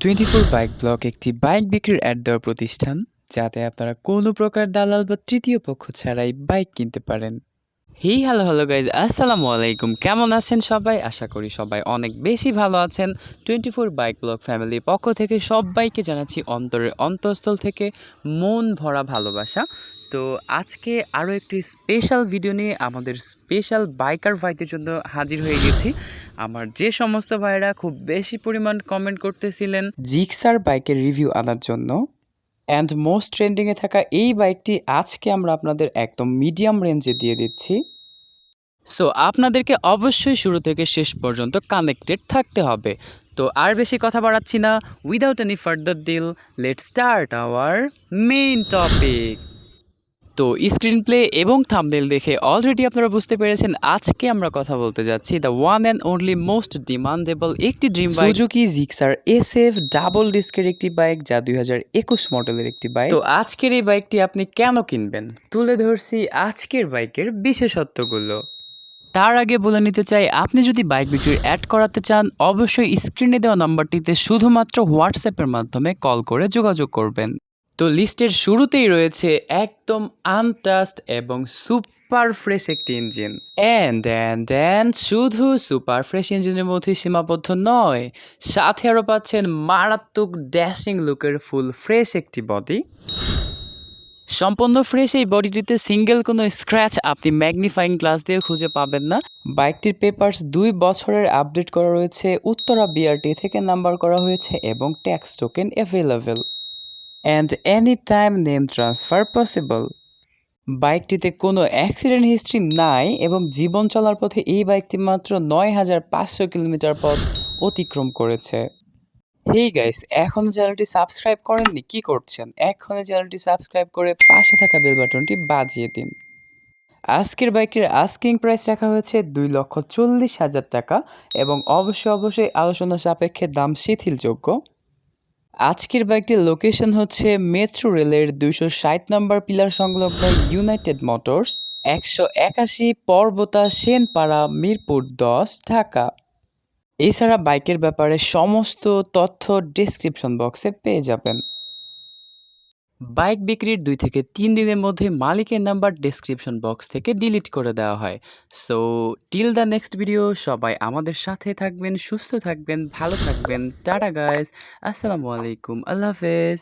24 bike block একটি bike বিক্রির add দেওয়ার প্রতিষ্ঠান, যাতে আপনারা কোনো প্রকার দালাল বা তৃতীয় পক্ষ ছাড়াই বাইক কিনতে পারেন। হ্যালো গাইজ, আসসালামু আলাইকুম। কেমন আছেন সবাই? আশা করি সবাই অনেক বেশি ভালো আছেন। 24 বাইক ব্লক ফ্যামিলির পক্ষ থেকে সবাইকে জানাচ্ছি অন্তরের অন্তঃস্থল থেকে মন ভরা ভালোবাসা। তো আজকে আরও একটি স্পেশাল ভিডিও নিয়ে আমাদের স্পেশাল বাইকার ভাইদের জন্য হাজির হয়ে গেছি। আমার যে সমস্ত ভাইরা খুব বেশি পরিমাণ কমেন্ট করতেছিলেন জিক্সার বাইকের রিভিউ আনার জন্য, অ্যান্ড মোস্ট ট্রেন্ডিংয়ে থাকা এই বাইকটি আজকে আমরা আপনাদের একদম মিডিয়াম রেঞ্জে দিয়ে দিচ্ছি। সো আপনাদেরকে অবশ্যই শুরু থেকে শেষ পর্যন্ত কানেক্টেড থাকতে হবে। তো আর বেশি কথা বাড়াচ্ছি না, without any further deal, let's start our main topic. তো স্ক্রিন প্লে এবং থাম্বনেল দেখে অলরেডি আপনারা বুঝতে পেরেছেন আজকে আমরা কথা বলতে যাচ্ছি the one and only most demandable একটি dream bike, Suzuki Gixxer SF double ডিস্কের একটি বাইক, যা 2021 মডেলের একটি বাইক। তো আজকের এই বাইকটি আপনি কেন কিনবেন, তুলে ধরছি আজকের বাইকের বিশেষত্বগুলো। তার আগে বলে নিতে চাই, আপনি যদি বাইক বিক্রির অ্যাড করাতে চান, অবশ্যই স্ক্রিনে দেওয়া নাম্বারটিতে শুধুমাত্র হোয়াটসঅ্যাপের মাধ্যমে কল করে যোগাযোগ করবেন। তো লিস্টের শুরুতেই রয়েছে একদম আনটাস্ট এবং সুপার ফ্রেশ একটি ইঞ্জিন। অ্যান্ড শুধু সুপার ফ্রেশ ইঞ্জিনের মধ্যে সীমাবদ্ধ নয়, সাথে আরও পাচ্ছেন মারাত্মক ড্যাশিং লুকের ফুল ফ্রেশ একটি বডি। সম্পূর্ণ ফ্রেশ এই বডিটিতে সিঙ্গেল কোনো স্ক্র্যাচ আপনি ম্যাগনিফাইং গ্লাস দিয়ে খুঁজে পাবেন না। বাইকটির পেপারস 2 বছরের আপডেট করা রয়েছে, উত্তরা বিআরটি থেকে নাম্বার করা হয়েছে এবং tax token available. And any time name transfer possible. বাইকটিতে কোনো অ্যাক্সিডেন্ট হিস্ট্রি নাই এবং জীবন চলার পথে এই বাইকটি মাত্র 9,500 কিলোমিটার পথ অতিক্রম করেছে। হেই গাইস, এখনও চ্যানেলটি সাবস্ক্রাইব করেননি? কি করছেন? এখনই চ্যানেলটি সাবস্ক্রাইব করে পাশে থাকা বেল বাটনটি বাজিয়ে দিন। আজকের বাইকটির আস্কিং প্রাইস রাখা হয়েছে 2,40,000 টাকা এবং অবশ্যই আলোচনা সাপেক্ষে দাম শিথিলযোগ্য। আজকের বাইকটির লোকেশন হচ্ছে মেট্রো রেলের 260 নম্বর পিলার সংলগ্ন ইউনাইটেড মোটরস, 181 পর্বতা সেনপাড়া, মিরপুর 10, ঢাকা। এছাড়া বাইকের ব্যাপারে সমস্ত তথ্য ডেসক্রিপশন বক্সে পেয়ে যাবেন। বাইক বিক্রির 2 থেকে 3 দিনের মধ্যে মালিকের নাম্বার ডেসক্রিপশন বক্স থেকে ডিলিট করে দেওয়া হয়। So till the next video, সবাই আমাদের সাথে থাকবেন, সুস্থ থাকবেন, ভালো থাকবেন। টাটা গাইস, আসসালামু আলাইকুম, আল্লাহ হাফেজ।